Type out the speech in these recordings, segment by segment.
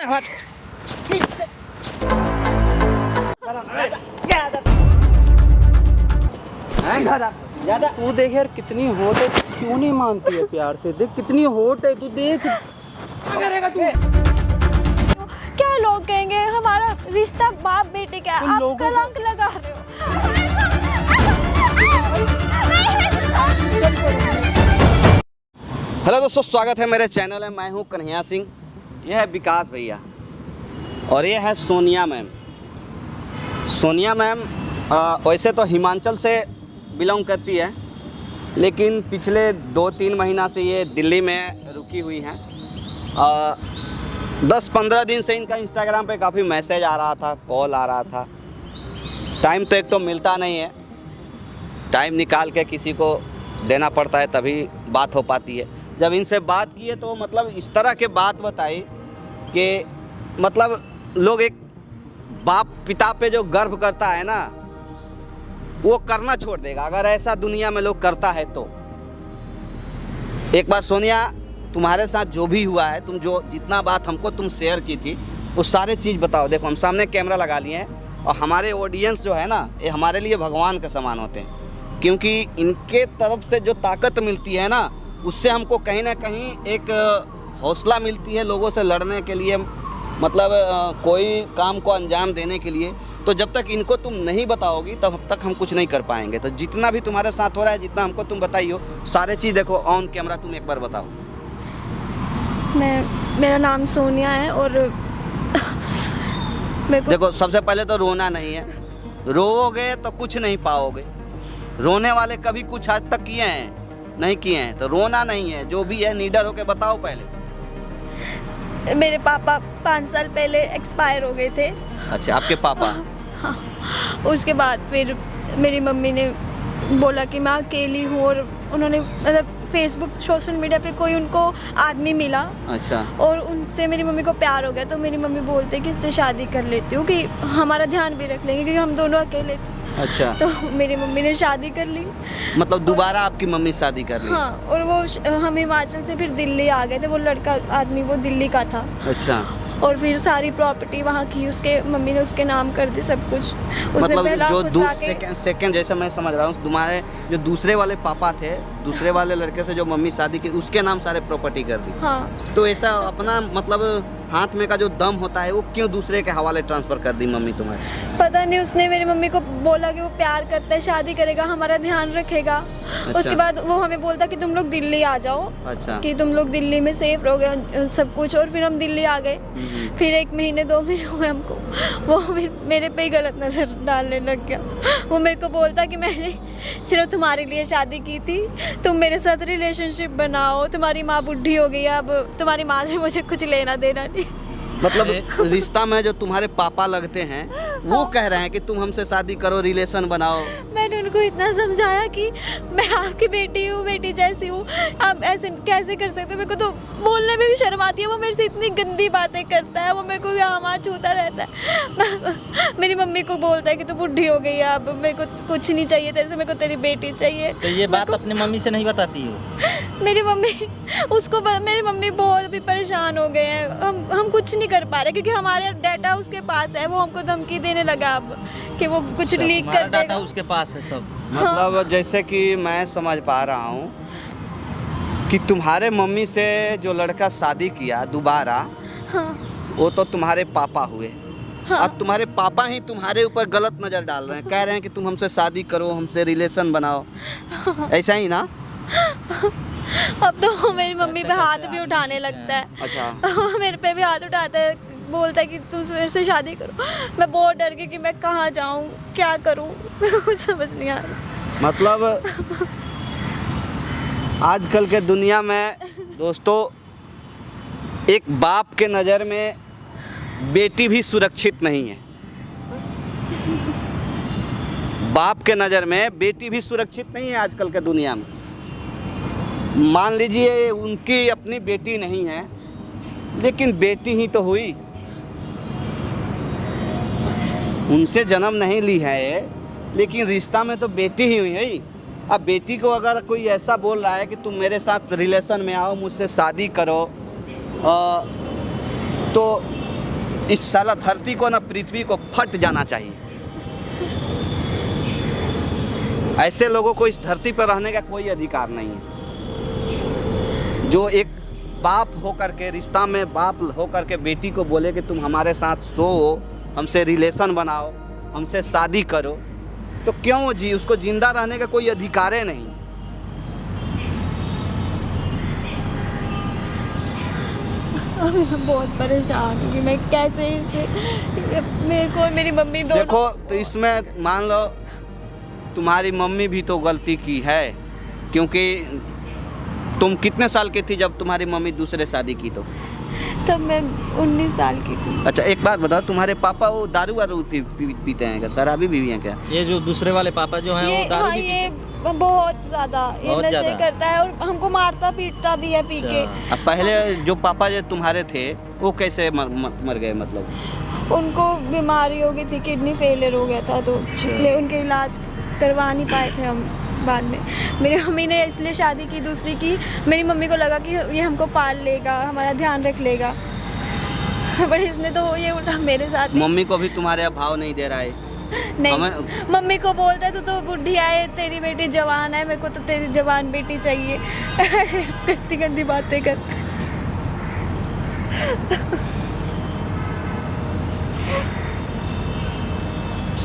तू देख यार कितनी होट है, क्यों नहीं मानती है प्यार से? देख कितनी होट है, तू देख। क्या करेगा तू? क्या लोग कहेंगे? हमारा रिश्ता बाप बेटे का है, आप कलंक लगा रहे हो। हेलो दोस्तों, स्वागत है मेरे चैनल है। मैं हूं कन्हैया सिंह, यह है विकास भैया और ये है सोनिया मैम। सोनिया मैम वैसे तो हिमाचल से बिलोंग करती है, लेकिन पिछले 2-3 महीना से ये दिल्ली में रुकी हुई हैं। 10-15 दिन से इनका इंस्टाग्राम पे काफ़ी मैसेज आ रहा था, कॉल आ रहा था। टाइम तो एक तो मिलता नहीं है, टाइम निकाल के किसी को देना पड़ता है तभी बात हो पाती है। जब इनसे बात की है तो मतलब इस तरह के बात बताई कि मतलब लोग एक बाप पिता पे जो गर्व करता है ना, वो करना छोड़ देगा अगर ऐसा दुनिया में लोग करता है तो। एक बार सोनिया, तुम्हारे साथ जो भी हुआ है, तुम जो जितना बात हमको तुम शेयर की थी वो सारे चीज़ बताओ। देखो हम सामने कैमरा लगा लिए हैं और हमारे ऑडियंस जो है ना, ये हमारे लिए भगवान के समान होते हैं, क्योंकि इनके तरफ से जो ताकत मिलती है ना, उससे हमको कहीं ना कहीं एक हौसला मिलती है लोगों से लड़ने के लिए, मतलब कोई काम को अंजाम देने के लिए। तो जब तक इनको तुम नहीं बताओगी तब तक हम कुछ नहीं कर पाएंगे। तो जितना भी तुम्हारे साथ हो रहा है, जितना हमको तुम बताइयो, सारे चीज़ देखो ऑन कैमरा, तुम एक बार बताओ। मेरा नाम सोनिया है और देखो सबसे पहले तो रोना नहीं है, रोओगे तो कुछ नहीं पाओगे। रोने वाले कभी कुछ आज तक किए हैं? नहीं किए हैं। तो रोना नहीं है, जो भी है निडर होके बताओ पहले। मेरे पापा 5 साल पहले एक्सपायर हो गए थे। अच्छा, आपके पापा? हाँ। उसके बाद फिर मेरी मम्मी ने बोला कि मैं अकेली हूँ और उन्होंने मतलब फेसबुक सोशल मीडिया पे कोई उनको आदमी मिला। अच्छा। और उनसे मेरी मम्मी को प्यार हो गया, तो मेरी मम्मी बोलते कि इससे शादी कर लेती हूँ कि हमारा ध्यान भी रख लेंगे, क्योंकि हम दोनों अकेले थे। अच्छा। तो मेरी मम्मी ने शादी कर ली। मतलब दोबारा आपकी मम्मी शादी कर ली? हाँ, और वो हम हिमाचल से फिर दिल्ली आ गए थे। वो लड़का आदमी वो दिल्ली का था। अच्छा। और फिर सारी प्रॉपर्टी वहाँ की उसके मम्मी ने उसके नाम कर दी, सब कुछ उसने मतलब पहला जो सेकंड जैसा मैं समझ रहा हूँ, तुम्हारे जो दूसरे वाले पापा थे, दूसरे वाले लड़के से जो मम्मी शादी की, उसके नाम सारे प्रॉपर्टी कर दी। हाँ। तो ऐसा अपना मतलब हाथ में का जो दम होता है वो क्यों दूसरे के हवाले ट्रांसफर कर दी मम्मी तुम्हारी? पता नहीं, उसने मेरी मम्मी को बोला कि वो प्यार करता है, शादी करेगा, हमारा ध्यान रखेगा। अच्छा। उसके बाद वो हमें बोलता कि तुम लोग दिल्ली आ जाओ। अच्छा। कि तुम लोग दिल्ली में सेफ रहोगे सब कुछ। और फिर हम दिल्ली आ गए। फिर 1 महीने 2 महीने हुए हमको, वो फिर मेरे पे ही गलत नज़र डालने लग गया। वो मेरे को बोलता कि मैंने सिर्फ तुम्हारे लिए शादी की थी, तुम मेरे साथ रिलेशनशिप बनाओ, तुम्हारी माँ बुढ़ी हो गई, अब तुम्हारी माँ से मुझे कुछ लेना देना नहीं। मतलब रिश्ता में जो तुम्हारे पापा लगते हैं वो कह रहे हैं कि तुम हमसे शादी करो, रिलेशन बनाओ। मैंने उनको इतना समझाया कि मैं आपकी बेटी हूँ, बेटी जैसी हूँ, आप ऐसे कैसे कर सकते हो? मेरे को तो बोलने में भी शर्म आती है। वो मेरे से इतनी गंदी बातें करता है, वो मेरे को यहाँ छूता रहता है। मेरी मम्मी को बोलता है कि तू बुढ़ी हो गई है, अब मेरे को कुछ नहीं चाहिए तेरे से, मेरे को तेरी बेटी चाहिए। तो ये बात अपनी मम्मी से नहीं बताती हो? मेरी मम्मी बहुत भी परेशान हो गए हैं। हम कुछ नहीं कर पा रहे, क्योंकि हमारे डाटा उसके पास है। वो हमको धमकी देने लगा अब कि वो कुछ लीक कर देगा। डाटा उसके पास है सब। मतलब हाँ। जैसे कि मैं समझ पा रहा हूँ कि तुम्हारे मम्मी से जो लड़का शादी किया दोबारा, हाँ। वो तो तुम्हारे पापा हुए। हाँ। अब तुम्हारे पापा ही तुम्हारे ऊपर गलत नज़र डाल रहे हैं, कह रहे हैं कि तुम हमसे शादी करो, हमसे रिलेशन बनाओ। हाँ। ऐसा ही ना? अब तो मेरी मम्मी पे हाथ भी उठाने लगता है। अच्छा। मेरे पे भी हाथ उठाता है, बोलता है कि तुम मेरे से शादी करो। मैं बहुत डर गई कि मैं कहाँ जाऊँ, क्या करूँ, मेरे को कुछ समझ नहीं आ रहा। मतलब आजकल के दुनिया में दोस्तों, एक बाप के नज़र में बेटी भी सुरक्षित नहीं है। बाप के नज़र में बेटी भी सुरक्षित नहीं है आजकल के दुनिया में। मान लीजिए उनकी अपनी बेटी नहीं है, लेकिन बेटी ही तो हुई, उनसे जन्म नहीं ली है, लेकिन रिश्ता में तो बेटी ही हुई है। अब बेटी को अगर कोई ऐसा बोल रहा है कि तुम मेरे साथ रिलेशन में आओ, मुझसे शादी करो, तो इस साला धरती को ना, पृथ्वी को फट जाना चाहिए। ऐसे लोगों को इस धरती पर रहने का कोई अधिकार नहीं है। जो एक बाप होकर के, रिश्ता में बाप होकर के बेटी को बोले कि तुम हमारे साथ सो, हमसे रिलेशन बनाओ, हमसे शादी करो, तो क्यों जी? उसको जिंदा रहने का कोई अधिकार ही नहीं। अभी मैं बहुत परेशान हूँ कि मैं कैसे इसे, मेरे को और मेरी मम्मी दोनों। देखो, तो इसमें मान लो तुम्हारी मम्मी भी तो गलती की है, क्योंकि तुम कितने साल की थी जब तुम्हारी मम्मी दूसरे शादी की? तो तब मैं 19 साल की थी। अच्छा, एक बात बताओ, तुम्हारे पापा वो दारू वारू पीते हैं क्या? शराबी भी हैं क्या? ये जो दूसरे वाले पापा जो हैं वो दारू हाँ, भी ये बहुत ज़्यादा ये बहुत नशे ज़्यादा। करता है और हमको मारता पीटता भी है पी के। अच्छा। अब पहले जो पापा जो तुम्हारे थे वो कैसे मर गए? मतलब उनको बीमारी हो गई थी, किडनी फेलियर हो गया था, तो इसलिए उनके इलाज करवा नहीं पाए थे हम। बाद में मेरी मम्मी ने इसलिए शादी की दूसरी की, मेरी मम्मी को लगा कि ये हमको पाल लेगा, हमारा ध्यान रख लेगा, पर इसने तो ये उल्टा मेरे साथ ही। मम्मी को भी तुम्हारे भाव नहीं दे रहा है? नहीं, हमें- मम्मी को बोलता है तो बुढ़ी है, तेरी बेटी जवान है, मेरे को तो तेरी जवान बेटी चाहिए। ऐसे गंदी गंदी बातें करता है।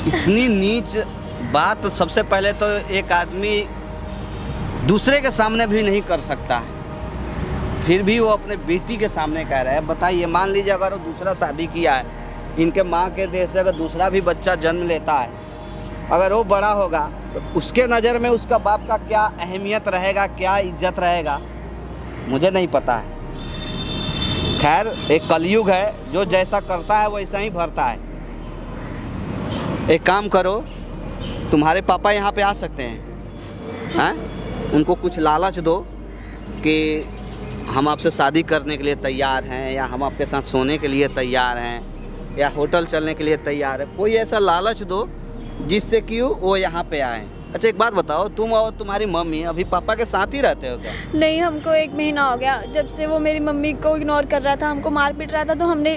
इतनी नीच बात सबसे पहले तो एक आदमी दूसरे के सामने भी नहीं कर सकता है, फिर भी वो अपने बेटी के सामने कह रहा है। बताइए, मान लीजिए अगर वो दूसरा शादी किया है, इनके माँ के देश से अगर दूसरा भी बच्चा जन्म लेता है, अगर वो बड़ा होगा तो उसके नज़र में उसका बाप का क्या अहमियत रहेगा, क्या इज्जत रहेगा, मुझे नहीं पता है। खैर, एक कलयुग है, जो जैसा करता है वैसा ही भरता है। एक काम करो, तुम्हारे पापा यहाँ पे आ सकते हैं, उनको कुछ लालच दो कि हम आपसे शादी करने के लिए तैयार हैं, या हम आपके साथ सोने के लिए तैयार हैं, या होटल चलने के लिए तैयार है। कोई ऐसा लालच दो जिससे कि वो यहाँ पे आए। अच्छा, एक बात बताओ, तुम और तुम्हारी मम्मी अभी पापा के साथ ही रहते हो क्या? नहीं, हमको 1 महीना हो गया जब से वो मेरी मम्मी को इग्नोर कर रहा था, हमको मार पीट रहा था, तो हमने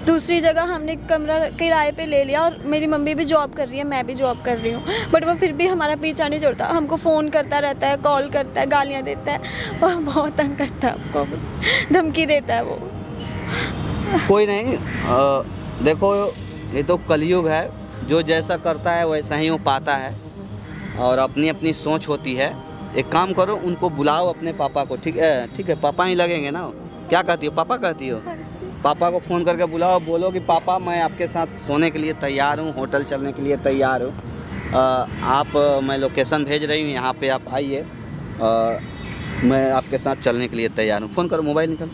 दूसरी जगह हमने कमरा किराए पे ले लिया। और मेरी मम्मी भी जॉब कर रही है, मैं भी जॉब कर रही हूँ, बट वो फिर भी हमारा पीछा नहीं छोड़ता। हमको फ़ोन करता रहता है, कॉल करता है, गालियाँ देता है और बहुत तंग करता है, हमको धमकी देता है वो। कोई नहीं, देखो ये तो कलयुग है, जो जैसा करता है वैसा ही वो पाता है, और अपनी अपनी सोच होती है। एक काम करो, उनको बुलाओ अपने पापा को। ठीक है, ठीक है, पापा ही लगेंगे ना? क्या कहती हो, पापा कहती हो? पापा को फ़ोन करके बुलाओ, बोलो कि पापा मैं आपके साथ सोने के लिए तैयार हूँ, होटल चलने के लिए तैयार हूँ, मैं लोकेशन भेज रही हूँ, यहाँ पे आप आइए, मैं आपके साथ चलने के लिए तैयार हूँ। फ़ोन करो, मोबाइल निकल।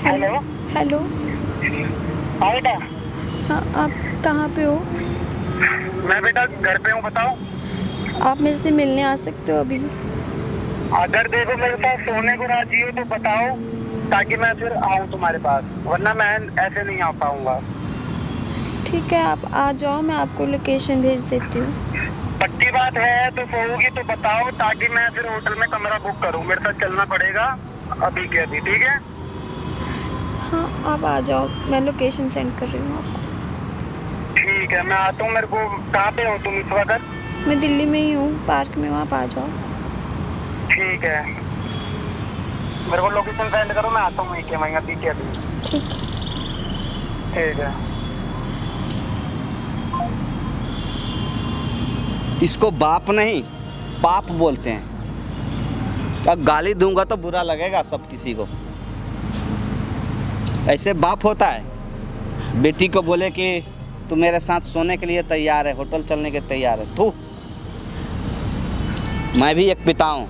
Hello hello. हाँ बेटा। हाँ, आप कहाँ पे हो? मैं बेटा घर पे हूँ, बताओ। आप मेरे से मिलने आ सकते हो अभी? अगर देखो मेरे पास सोने को राजी हो तो बताओ, ताकि मैं फिर आऊँ तुम्हारे पास, वरना मैं ऐसे नहीं आ पाऊँगा। ठीक है, आप आ जाओ, मैं आपको लोकेशन भेज देती हूँ। पक्की बात है तो सोओगी तो बताओ, ताकि मैं फिर होटल में कमरा बुक करूँ। मेरे साथ चलना पड़ेगा अभी के अभी, ठीक है? हाँ, आप आ जाओ, मैं लोकेशन सेंड कर रही हूँ आपको। ठीक है, मैं आता हूँ। मेरे को कहाँ पे हो तुम इस वक्त? मैं दिल्ली में ही हूँ, पार्क में हूँ, आप आ जाओ। ठीक है, मेरे को लोकेशन सेंड करो, मैं आता हूँ एक वहीं अभी के अभी। ठीक है। ठीक है। इसको बाप नहीं पाप बोलते हैं। अब गाली दूंगा तो बुरा लगेगा सब किसी को। ऐसे बाप होता है, बेटी को बोले कि तू मेरे साथ सोने के लिए तैयार है, होटल चलने के तैयार है। तू, मैं भी एक पिता हूँ,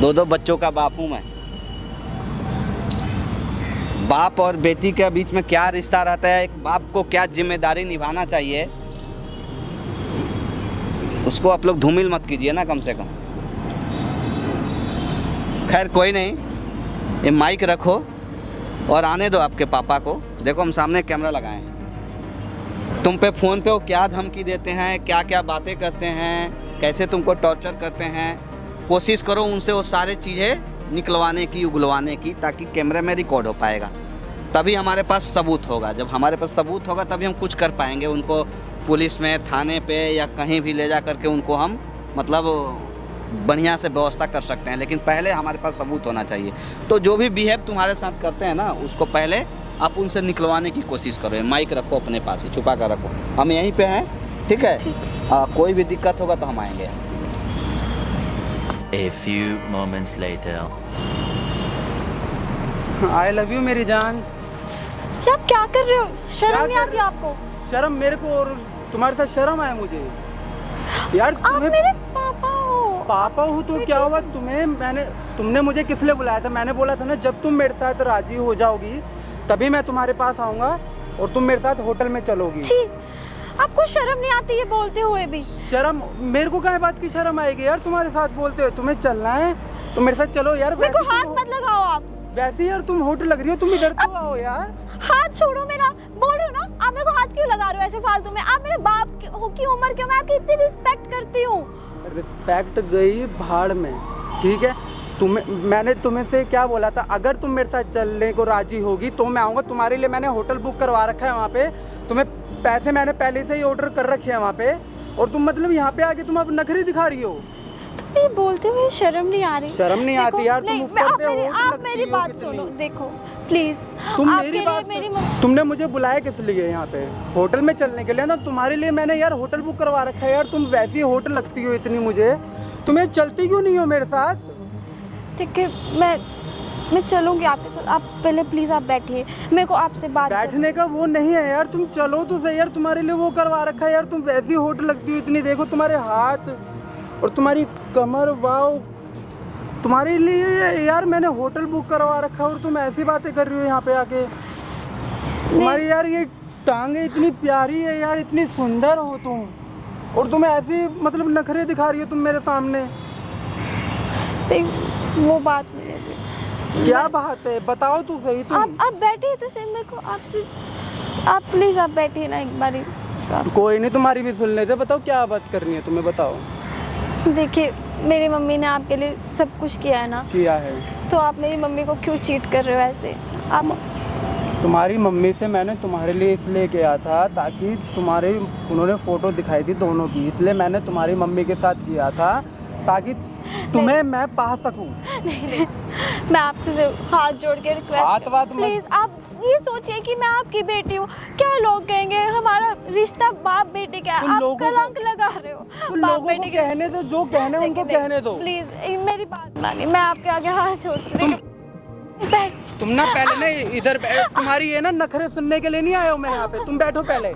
2 बच्चों का बाप हूँ मैं। बाप और बेटी के बीच में क्या रिश्ता रहता है, एक बाप को क्या जिम्मेदारी निभाना चाहिए, उसको आप लोग धूमिल मत कीजिए ना, कम से कम। खैर कोई नहीं, ये माइक रखो, और आने दो आपके पापा को। देखो हम सामने कैमरा लगाए हैं, तुम पे फ़ोन पे वो क्या धमकी देते हैं, क्या क्या बातें करते हैं, कैसे तुमको टॉर्चर करते हैं। कोशिश करो उनसे वो सारी चीज़ें निकलवाने की, उगलवाने की, ताकि कैमरे में रिकॉर्ड हो पाएगा। तभी हमारे पास सबूत होगा। जब हमारे पास सबूत होगा तभी हम कुछ कर पाएंगे। उनको पुलिस में, थाने पे या कहीं भी ले जा करके उनको हम मतलब बढ़िया से व्यवस्था कर सकते हैं। लेकिन पहले हमारे पास सबूत होना चाहिए। तो जो भी बिहेव तुम्हारे साथ करते हैं ना, उसको पहले आप उनसे निकलवाने की कोशिश करो। माइक रखो अपने पास ही, छुपा कर रखो। हम यहीं पे हैं, ठीक है? कोई भी दिक्कत होगा तो हम आएंगे। A few moments later. I love you मेरी जान। ये आप क्या कर रहे हो? शर्म नहीं आती आपको? शर्म मेरे को और तुम्हारे साथ शर्म आए मुझे यार। आप मेरे पापा हो। पापा हूँ तो क्या हुआ? तुमने मुझे किस लिए बुलाया था? मैंने बोला था ना, जब तुम मेरे साथ राजी हो जाओगी तभी मैं तुम्हारे पास आऊँगा और तुम मेरे साथ होटल में चलोगी। छी, आपको शर्म नहीं आती ये बोलते हुए भी? शर्म मेरे को क्या बात की शर्म आएगी यार? तुम्हारे साथ बोलते हो, तुम्हें चलना है तो मेरे साथ चलो यार। मेरे को हाथ मत लगाओ आप। वैसे यार तुम होटल लग रही हो, तुम इधर तो आओ यार। हाथ छोड़ो मेरा। बोल रहे हो ना, आप मेरे को हाथ क्यों लगा रहे हो ऐसे फालतू में? आप मेरे बाप की उम्र के हो, मैं आपकी इतनी रिस्पेक्ट करती हूँ। रिस्पेक्ट गई भाड़ में, ठीक है? मैंने तुम्हें से क्या बोला था? अगर तुम मेरे साथ चलने को राजी होगी तो मैं आऊँगा। तुम्हारे लिए मैंने होटल बुक करवा रखा है वहाँ पे। तुम्हें पैसे मैंने पहले से ही ऑर्डर कर रखे हैं वहाँ पे, और तुम मतलब यहाँ पे आके तुम अब नखरी दिखा रही हो। ये बोलते हुए शर्म नहीं आ रही? शर्म नहीं आती यार? तुम ऊपर से आप मेरी बात सुनो, देखो प्लीज। तुम मेरी बात तुमने मुझे बुलाया किस लिए यहाँ पे? होटल में चलने के लिए ना। तुम्हारे लिए मैंने यार होटल बुक करवा रखा है यार। तुम वैसी होटल लगती हो इतनी मुझे, तुम्हें चलती क्यों नहीं हो मेरे साथ? ठीक है, मैं चलूंगी आपके साथ। आप पहले प्लीज आप बैठिए, मेरे को आपसे बात बैठने का वो नहीं है यार। तुम चलो तो सही यार, तुम्हारे लिए वो करवा रखा है यार। तुम वैसी होटल लगती हो इतनी, देखो तुम्हारे हाथ और तुम्हारी कमर, वाओ। तुम्हारे लिए यार मैंने होटल बुक करवा रखा है और तुम ऐसी बातें कर रही हो यहाँ पे आके। तुम्हारी यार ये टांगे इतनी प्यारी है यार, इतनी सुंदर हो तुम, और तुम ऐसी मतलब नखरे दिखा रही हो तुम मेरे सामने। वो बात नहीं है। क्या बात है? बताओ तो सही। तुम आप बैठिए तो सही। मेरे को आपसे, आप प्लीज आप बैठिए ना एक बारी। कोई नहीं, तुम्हारी भी सुन लेते। बताओ क्या बात करनी है तुम्हें, बताओ। देखिए, मेरी मम्मी ने आपके लिए सब कुछ किया है ना? किया है। तो आप मेरी मम्मी को क्यों चीट कर रहे हो ऐसे? आप तुम्हारी मम्मी से मैंने तुम्हारे लिए इसलिए किया था ताकि उन्होंने फ़ोटो दिखाई थी दोनों की, इसलिए मैंने तुम्हारी मम्मी के साथ किया था ताकि तुम्हें मैं पा सकूं। नहीं, मैं आपसे जरूर हाथ जोड़ के रिक्वेस्ट, प्लीज आप ये सोचिए कि मैं आपकी बेटी हूँ। क्या लोग कहेंगे? हमारा रिश्ता बाप बेटे का है। आप कलंक लगा रहे हो। बाप बेटे कहने दो, जो कहने उनको कहने दो। प्लीज मेरी बात मानिए, मैं आपके आगे हाथ जोड़ती हूँ। तुम ना पहले ना इधर तुम्हारी ये ना नखरे सुनने के लिए नहीं आया हूँ मैं यहाँ पे। तुम बैठो पहले।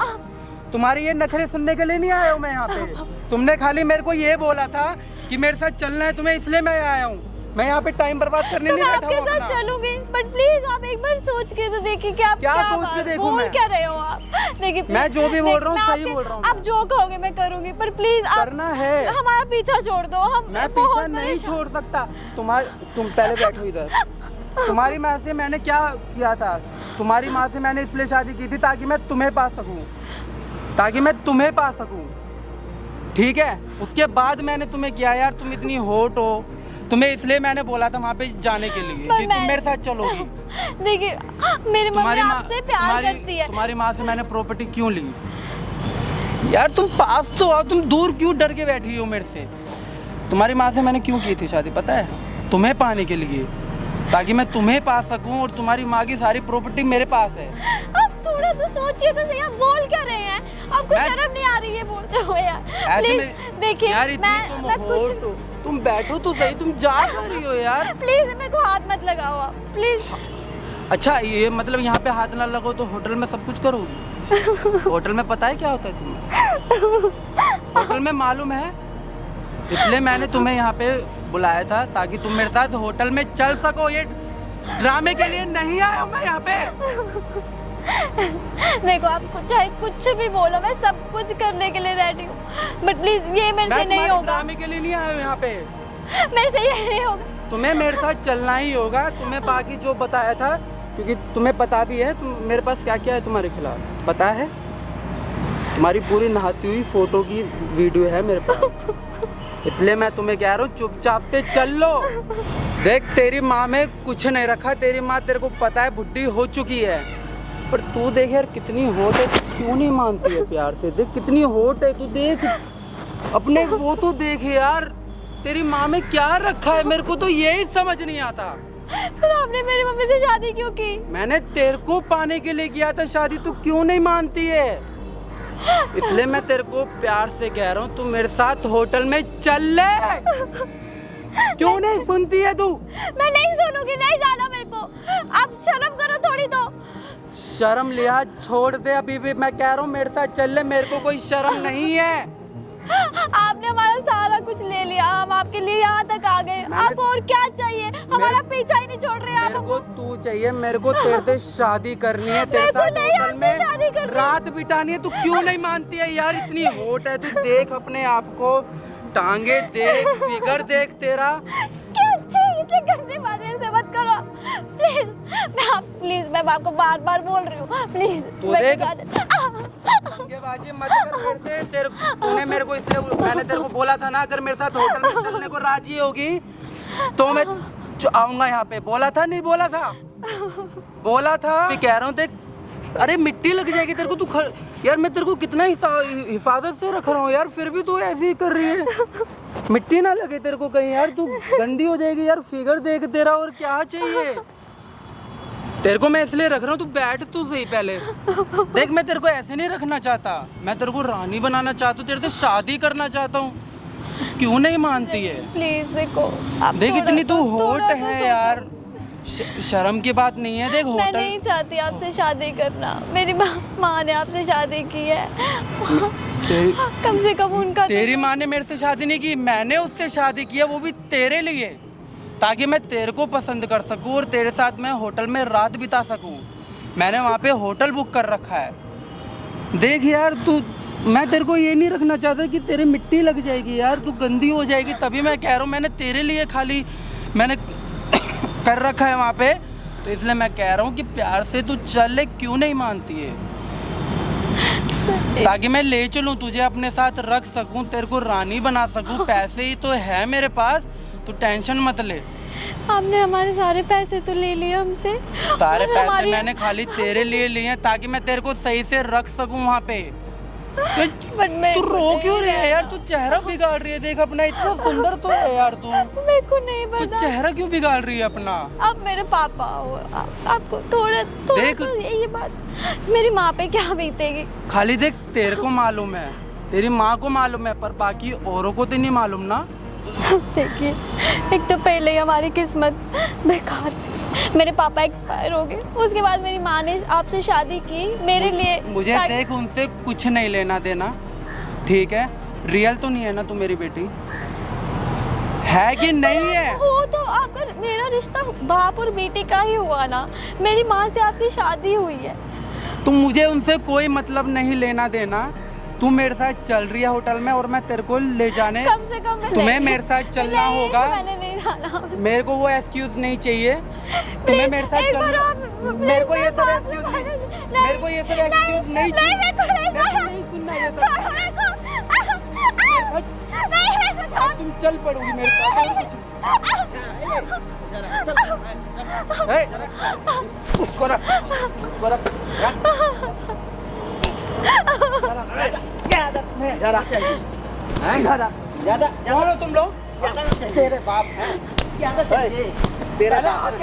तुम्हारी ये नखरे सुनने के लिए नहीं आया हूँ मैं यहाँ पे। तुमने खाली मेरे को ये बोला था कि मेरे साथ चलना है तुम्हें, इसलिए मैं आया हूँ। मैं यहाँ पे टाइम बर्बाद करने नहीं बैठा हूँ। आपके साथ चलूंगी, बट प्लीज आप एक बार सोच के तो देखिए कि आप क्या सोच के देखूं बोल क्या रहे हो आप। देखिए, मैं जो भी बोल रहा हूँ सही बोल रहा हूँ। आप जो कहोगे मैं करूंगी, पर प्लीज आप करना है। हमारा पीछा छोड़ दो। मैं पीछा नहीं छोड़ सकता। तुम पहले बैठो इधर। तुम्हारी माँ से मैंने क्या किया था? तुम्हारी माँ से मैंने इसलिए शादी की थी ताकि मैं तुम्हें पा सकूं, ठीक है? उसके बाद मैंने तुम्हें किया यार। तुम इतनी हॉट हो, तुम्हें इसलिए मैंने बोला था वहाँ पे जाने के लिए कि तुम मेरे साथ चलोगी। देखिए, मेरी मम्मी आपसे प्यार करती है। तुम्हारी माँ से मैंने प्रॉपर्टी क्यों ली यार? तुम पास तो आओ, तुम दूर क्यों डर के बैठी हो मेरे से? तुम्हारी माँ से मैंने क्यों की थी शादी पता है? तुम्हें पाने के लिए, ताकि मैं तुम्हें पा सकूं और तुम्हारी माँ की सारी प्रॉपर्टी मेरे पास है। आप थोड़ा तो सोचिए तो सही, आप बोल क्या रहे हैं? आपको शर्म नहीं आ रही है बोलते हुए यार? प्लीज देखिए, मैं कुछ, तुम बैठो तो सही। तुम जा रही हो यार? प्लीज मेरे को हाथ मत लगाओ आप, प्लीज। अच्छा, ये मतलब यहाँ पे हाथ ना लगाओ तो होटल में सब कुछ करोगी? होटल में पता है क्या होता है तुम्हें? होटल में मालूम है, इसलिए मैंने तुम्हें यहाँ पे बुलाया था ताकि तुम मेरे साथ होटल में चल सको। ये ड्रामे के लिए नहीं आया हूँ मैं यहाँ पे। देखो, आप चाहे कुछ भी बोलो, मैं सब कुछ करने के लिए रेडी हूँ, बट प्लीज ये मेरे से नहीं होगा। ड्रामे के लिए नहीं आया हूँ यहाँ पे। मेरे से ये नहीं होगा। तुम्हें मेरे साथ चलना ही होगा। तुम्हें बाकी जो बताया था क्योंकि तुम्हें पता भी है तुम मेरे पास क्या क्या है तुम्हारे खिलाफ, पता है। तुम्हारी पूरी नहाती हुई फोटो की वीडियो है मेरे पास, इसलिए मैं तुम्हें कह रहा हूँ चुपचाप से चल लो। देख तेरी माँ में कुछ नहीं रखा, तेरी माँ तेरे को पता है बुढ़ी हो चुकी है, पर तू देख यार कितनी होट है, क्यों नहीं मानती है प्यार से। देख कितनी होट है, तू देख अपने वो तो देख यार, तेरी माँ में क्या रखा है, मेरे को तो यही समझ नहीं आता। फिर आपने मेरी मम्मी से शादी क्यों की? मैंने तेरे को पाने के लिए किया था शादी, तू क्यों नहीं मानती है? इसलिए मैं तेरे को प्यार से कह रहा हूँ तू मेरे साथ होटल में चल ले। क्यों नहीं सुनती है तू? मैं नहीं सुनूंगी, नहीं जाना मेरे को। आप शर्म करो थोड़ी तो। शर्म लिहाज छोड़ दे अभी भी, मैं कह रहा हूँ मेरे साथ चल ले, मेरे को कोई शर्म नहीं है। आपने हमारा सारा कुछ ले लिया, हम आपके लिए यहाँ तक आ गए, आप और क्या चाहिए? हमारा पीछा ही नहीं छोड़ रहे आप। मेरे को तू चाहिए, मेरे को तेरे से शादी करनी है, तेरे साथ होटल में रात बितानी है। तू क्यों नहीं मानती है यार? इतनी होट है, तू देख अपने आप को, टांगे देख, फिगर देख तेरा। क्या अच्छी, इतनी गंदी बातें से मत करो प्लीज। मैं आपको बार बार बोल रही हूँ, प्लीज। तू देख बाजी मत कर मेरे से, तूने मेरे को इसलिए, मैंने तेरे को बोला था ना अगर मेरे साथ होटल में चलने को राजी होगी तो मैं आऊंगा यहाँ पे। बोला था नहीं बोला था? बोला था। मैं कह रहा हूँ देख, अरे मिट्टी लग जाएगी तेरे को, तू यार मैं तेरे को कितना हिफाजत से रख रहा हूँ यार, फिर भी तू ऐसे ही कर रही है। मिट्टी ना लगे तेरे को कहीं यार, तू गंदी हो जाएगी यार। फिगर देख तेरा, और क्या चाहिए तेरे को? मैं इसलिए रख रहा हूँ, तू बैठ तू सही पहले। देख मैं तेरे को ऐसे नहीं रखना चाहता, मैं तेरे को रानी बनाना चाहता हूँ, तेरे से शादी करना चाहता हूँ। क्यों नहीं मानती है? प्लीज देखो, देख इतनी तू होट है यार, शर्म की बात नहीं है। देख मैं नहीं चाहती आपसे शादी करना, मेरी माँ ने आपसे शादी की है। कम से कम उनका तेरी माँ ने मेरे से शादी नहीं की, मैंने उससे शादी की है, वो भी तेरे लिए, ताकि मैं तेरे को पसंद कर सकूं और तेरे साथ मैं होटल में रात बिता सकूं। मैंने वहाँ पे होटल बुक कर रखा है। देख यार तू, मैं तेरे को ये नहीं रखना चाहता कि तेरे मिट्टी लग जाएगी यार, तू गंदी हो जाएगी। तभी मैं कह रहा हूँ, मैंने तेरे लिए खाली मैंने कर रखा है वहाँ पे, तो इसलिए मैं कह रहा हूँ कि प्यार से तू चल ले। क्यों नहीं मानती है? ताकि मैं ले चलूँ तुझे, अपने साथ रख सकूँ, तेरे को रानी बना सकूँ। पैसे ही तो है मेरे पास, तू टेंशन मत ले। आपने हमारे सारे पैसे तो ले लिए हमसे। सारे पैसे मैंने खाली तेरे लिए लिए हैं, ताकि मैं तेरे को सही से रख सकूं वहाँ पे। तू रो क्यों रही है यार? तू चेहरा बिगाड़ रही है, देख अपना, इतना सुंदर तो है यार तू। मेरे को नहीं तू पता। चेहरा क्यों बिगाड़ रही है अपना? आप मेरे पापा हो, आपको थोड़ा देख तो ये बात मेरी माँ पे क्या बीतेगी? खाली देख, तेरे को मालूम है, तेरी माँ को मालूम है, पर बाकी औरों को तो नहीं मालूम ना। देखिए, एक तो पहले ही हमारी किस्मत बेकार थी, मेरे पापा एक्सपायर हो गए, उसके बाद मेरी माँ ने आपसे शादी की मेरे लिए। मुझे देख उनसे कुछ नहीं लेना देना, ठीक है? रियल तो नहीं है ना तू मेरी बेटी? है कि नहीं है? हो तो आपका, मेरा रिश्ता बाप और बेटी का ही हुआ ना, मेरी माँ से आपकी शादी हुई है। तो मुझे उनसे कोई मतलब नहीं लेना देना। तू मेरे साथ चल रही है होटल में और मैं तेरे को ले जाने, कम से कम तुम्हें मेरे साथ चलना होगा। मैंने नहीं जाना, मेरे को वो एक्सक्यूज नहीं चाहिए, तुम्हें मेरे साथ चलना। मेरे को ये सब एक्सक्यूज नहीं, मेरे को ये सब एक्सक्यूज नहीं चाहिए। नहीं सुनना ये सब। तुम चल पड़ोगी मेरे साथ। उसको रख, उसको रख। कौन हो तुम लोग? तेरे बाप है, तेरा बाप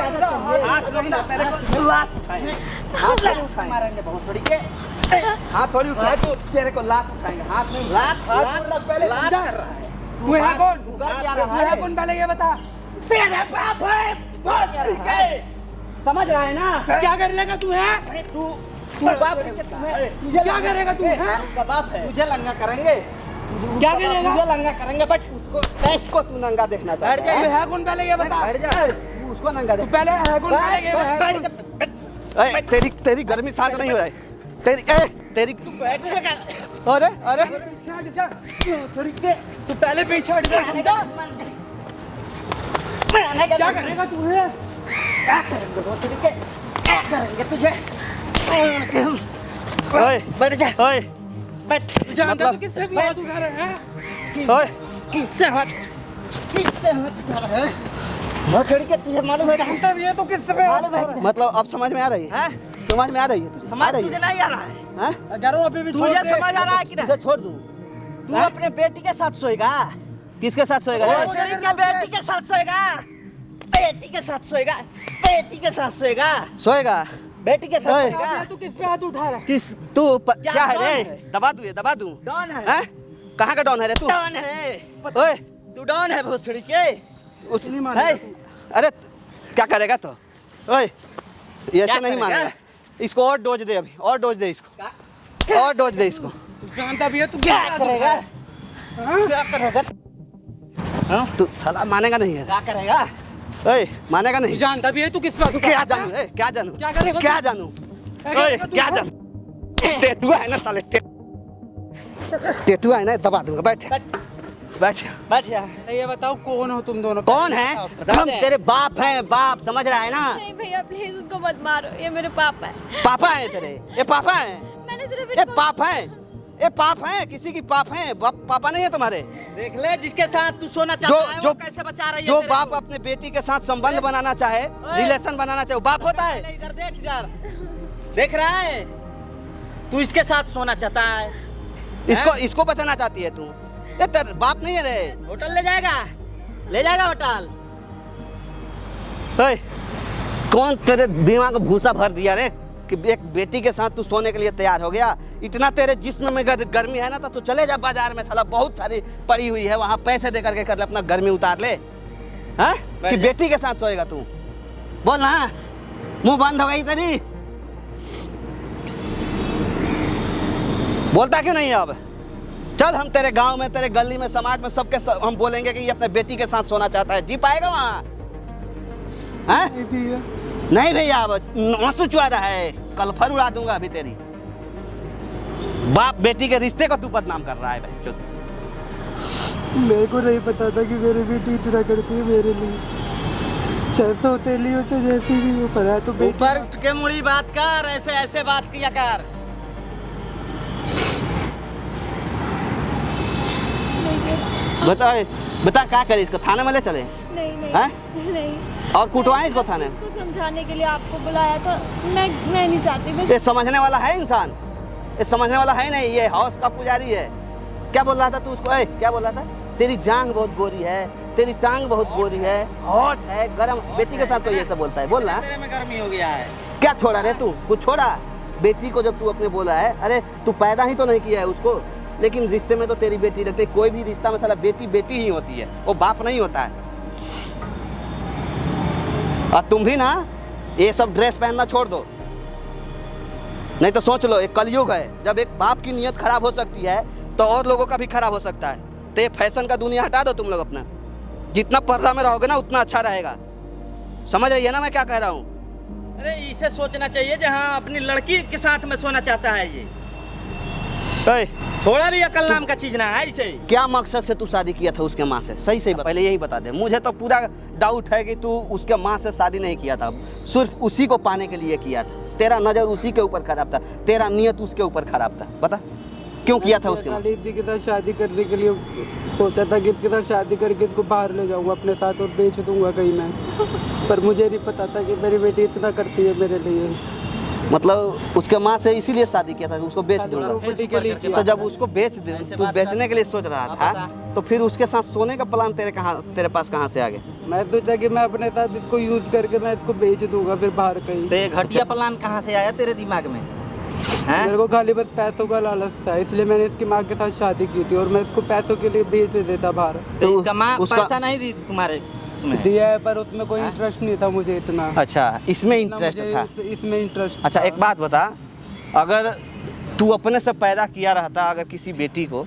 मारेंगे बहुत थोड़ी के, हाथ थोड़ी उठाए तो तेरे को लात उठाएंगे। हाथ में लात कर रहा है। तू है कौन? तू है कौन पहले ये बता। तेरे बाप है, बहुत ठीक है, समझ रहा है ना? क्या कर लेगा तू? है तू बाप है, क्या करेगा तू? है बाप है, तुझे नंगा करेंगे। क्या करेगा? तुझे नंगा करेंगे, बट उसको तू नंगा देखना चाहता है। है कौन पहले ये बता। बैठ जा, उसको नंगा तू देख। पहले है कौन पहले ये बता। तेरी गर्मी शांत नहीं हो रही। तेरी अरे अरे तू पहले पीछे हट जा, समझा? क्या करेगा तू? है बहुत तरीके क्या करेंगे तुझे? ओए बैठ जा, ओए बैठ। मतलब किससे भी हाथ उठा रहे हैं? ओए किससे हाथ उठा रहा है? वो छोड़ के तुझे मालूम है? जानता भी है तो किससे भी हाथ उठा रहा है? मतलब अब समझ में आ रही है? हैं? समझ में आ रही है तुझे? समझ आ रही तुझे है? नहीं आ रहा है? हैं? जा रहा हूँ अभी भी छोड़ तुझे के। समझ आ रहा है कि नहीं? तुझे छोड़ दूं? तू अपने बेटी के साथ सोएगा? किसके साथ सोएगा? वो रे? छोड़ी के बेटी के साथ सोएगा? बेटी के साथ सोएगा? बेटी के साथ सोएगा? सोएगा? बेटी के साथ ओए। सोएगा? तू किस पे हाथ उठा रहा है? किस तू क्या है डॉन रे? है। दबा दूं ये दबा दूं? डॉन है। हैं? कहाँ का डॉन है रे तू? डॉन है। ओए तू डॉन है भोसड़ी के। उठ नहीं मानेगा है? तू। अरे क्या करेगा तो? ओए ये ऐसे क्या नहीं करेगा? मानेगा। इसको और डोज दे अभी, और डोज दे इसको, और डोज दे इसको। तू जानता भी है तू क्या हाथ उठा करेगा? रहा है? क्या करेगा? हाँ? तू साला मानेगा नहीं है। क्या करेगा? ओए मानेगा तू नहीं। जानता भी है तू किस पे हाथ उठा क्या रहा जानू रे? क्या जानू? क्या करेगा तू? क्या जानू? क्या ओए करेगा तू? क्या जानू? टेटुआ है ना साले, टेटुआ है ना, दबा दूंगा। बैठ बैठ। बैठ जा। ये बताओ कौन हो तुम दोनों? कौन है? हम तेरे बाप हैं, बाप समझ रहा है ना? नहीं भैया प्लीज उनको मत मारो, ये मेरे पापा है। पापा है तेरे? ये पापा है? मैंने सिर्फ ये इनको पाप है? ये पाप है? किसी की पाप है? पापा नहीं है तुम्हारे? देख ले जिसके साथ तू सोना चाहता है जो वो कैसे बचा रही है जो तेरे बाप को। अपने बेटी के साथ संबंध बनाना चाहे, रिलेशन बनाना चाहे, वो बाप होता है? पहले इधर देख, इधर देख रहा है? तू इसके साथ सोना चाहता है? इसको बचाना चाहती है तू? ये तेरा बाप नहीं है रे। होटल ले जाएगा? ले जाएगा होटल? ओए, कौन तेरे दिमाग में भूसा भर दिया रे कि एक बेटी के साथ तू सोने के लिए तैयार हो गया? इतना तेरे जिस्म में गर्मी है ना, तो तू चले जा बाजार में, साला बहुत सारी पड़ी हुई है वहाँ, पैसे दे करके कर ले, अपना गर्मी उतार ले। हाँ कि बेटी के साथ सोएगा तू? बोल ना, मुंह बंद हो गई तेरी? बोलता क्यों नहीं है अब? चल हम तेरे गांव में, तेरे गली में, समाज में सबके हम बोलेंगे कि ये अपने बेटी के साथ सोना चाहता है। जी पाएगा वहाँ? नहीं भैया, अब आंसू चुआ रहा है, कलफर उड़ा दूंगा अभी तेरी। बाप बेटी के रिश्ते को तू बदनाम कर रहा है भाई। मेरे को नहीं पता था कि मेरी बेटी इतना करती है मेरे लिए। चाहे होते लिए चाहे जैसी भी हो, पर है तो बेटी। ऊपर उठ के मुड़ी बात कर, ऐसे ऐसे बात किया कर। बता क्या करे इसको? थाने में ले चले? नहीं नहीं हैं? नहीं। और कुटवाएं इसको थाने में? इसको समझाने के लिए आपको बुलाया था। मैं नहीं चाहती। मैं ये समझने वाला है इंसान? ये समझने वाला है नहीं, ये हाउस का पुजारी है। क्या बोल रहा था तू उसको? क्या बोल रहा था? तेरी जांग बहुत गोरी है, तेरी टांग बहुत गोरी है, हॉट है, गरम। बेटी के साथ तो ये सब बोलता है। बोल रहा तेरे में गर्मी हो गया है। क्या छोड़ा रे तू? कुछ छोड़ा? बेटी को जब तू अपने बोला है, अरे तू पैदा ही तो नहीं किया है उसको, लेकिन रिश्ते में तो तेरी बेटी रहती है। कोई भी रिश्ता में साला बेटी बेटी ही होती है, वो बाप नहीं होता है। और तुम भी ना ये सब ड्रेस पहनना छोड़ दो, नहीं तो सोच लो, एक कलयुग है जब एक बाप की नीयत खराब हो सकती है तो और लोगों का भी खराब हो सकता है। तो ये फैशन का दुनिया हटा दो तुम लोग अपना। जितना पर्दा में रहोगे ना उतना अच्छा रहेगा। समझ रही है ना मैं क्या कह रहा हूँ? अरे इसे सोचना चाहिए जहाँ अपनी लड़की के साथ में सोना चाहता है ये। ओए, थोड़ा भी अकल नाम का चीज ना है इसे। क्या मकसद से तू शादी किया था उसके माँ से? सही सही पहले यही बता दे। मुझे तो पूरा डाउट है कि तू उसके माँ से शादी नहीं किया था, सिर्फ उसी को पाने के लिए किया था। तेरा नजर उसी के ऊपर खराब था, तेरा नियत उसके ऊपर खराब था। बता क्यों किया था उसके? खाली इसी के साथ शादी करने के लिए सोचा था कि इसके साथ शादी करके इसको बाहर ले जाऊंगा अपने साथ और बेच दूंगा कहीं मैं। पर मुझे नहीं पता था कि मेरी बेटी इतना करती है मेरे लिए। मतलब उसके माँ से इसीलिए शादी किया था, उसको बेच दूंगा। प्रॉपर्टी के लिए किया तो जब उसको बेच दे, तू बेचने के लिए सोच रहा था, तो फिर उसके साथ सोने का प्लान तेरे पास कहाँ से आ गया? मैं सोचा कि मैं अपने साथ इसको यूज करके मैं इसको बेच दूंगा फिर बाहर कहीं। तो ये घटिया प्लान कहाँ से आया तेरे दिमाग में? मेरे को खाली बस पैसों का लालच था, इसलिए मैंने इसकी माँ के साथ शादी की थी और मैं इसको पैसों के लिए बेच देता बाहर। तो इसका माँ उसका- पैसा नहीं दी तुम्हें? दिया है पर उसमें कोई इंटरेस्ट नहीं था मुझे इतना। अच्छा, इसमें इतना इंटरेस्ट मुझे था? इसमें इंटरेस्ट। अच्छा एक बात बता, अगर तू अपने से पैदा किया रहता अगर किसी बेटी को,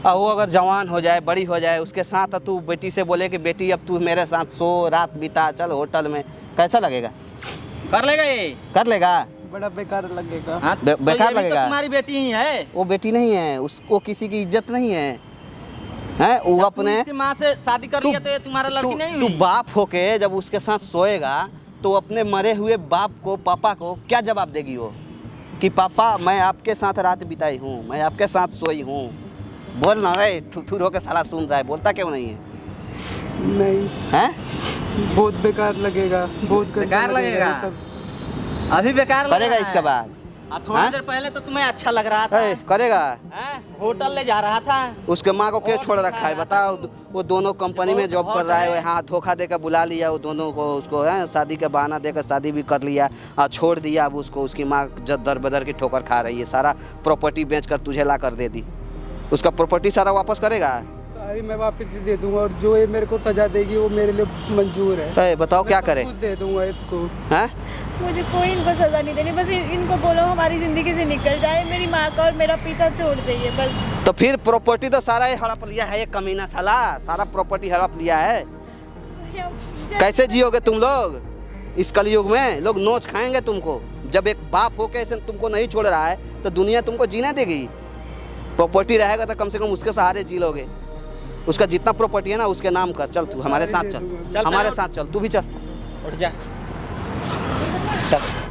और वो अगर जवान हो जाए, बड़ी हो जाए, उसके साथ तू बेटी से बोले कि बेटी अब तू मेरे साथ सो, रात बिता, चल होटल में, कैसा लगेगा? कर लेगा ये? कर लेगा? बड़ा बेकार लगेगा। हाँ, बेकार तो ये भी लगेगा। तो तुम्हारी बेटी ही है। वो बेटी नहीं है, उसको किसी की इज्जत नहीं है, हैं? वो जब अपने तुम इसकी माँ से शादी कर लिया तो ये तुम्हारा लड़की नहीं तू हुई? बाप होके जब उसके साथ सोएगा तो अपने मरे हुए बाप को, पापा को क्या जवाब देगी वो कि पापा मैं आपके साथ रात बिताई हूँ, मैं आपके साथ सोई हूँ? बोल ना भाई, थुथुर होकर साला सुन रहा है, बोलता क्यों नहीं है? नहीं, हैं? बहुत बेकार लगेगा, बहुत गंदा बेकार लगेगा? ये सब। अभी बेकार लग करेगा रहा इसके है। बाद? थोड़ी हाँ? देर पहले तो तुम्हें अच्छा लग रहा था। ए, करेगा? हैं? होटल ले जा रहा था। उसके माँ को क्यों और छोड़ दिखा रखा है रहा बताओ? वो दोनों कंपनी में जॉब कर रहा है, है। हाँ धोखा देकर बुला लिया वो दोनों को, उसको है शादी का बहाना देकर शादी भी कर लिया और छोड़ दिया। अब उसको उसकी माँ जब दर बदर की ठोकर खा रही है, सारा प्रॉपर्टी बेचकर तुझे ला कर दे दी। उसका प्रॉपर्टी सारा वापस करेगा? सारी मैं वापस दे दूंगा और जो ये मेरे को सजा देगी वो मेरे लिए मंजूर है। बताओ क्या करे? कुछ दे दूंगा इसको। हैं? मुझे कोई इनको सज़ा नहीं देनी, बस इनको बोलो हमारी ज़िंदगी से निकल जाए, मेरी माँ का और मेरा पीछा छोड़ देंगे बस। तो फिर प्रॉपर्टी तो सारा ही हड़प लिया है ये कमीना साला, सारा प्रॉपर्टी हड़प लिया है। कैसे जियोगे तुम लोग इस कलयुग में? लोग नोच खाएंगे तुमको। जब एक बाप हो के ऐसे तुमको नहीं छोड़ रहा है तो दुनिया तुमको जीने देगी? प्रॉपर्टी रहेगा तो कम से कम उसके सहारे जी लोगे। उसका जितना प्रॉपर्टी है ना उसके नाम कर। चल तू हमारे साथ चल, चल हमारे पहले साथ चल, तू भी चल। उठ जा। चल।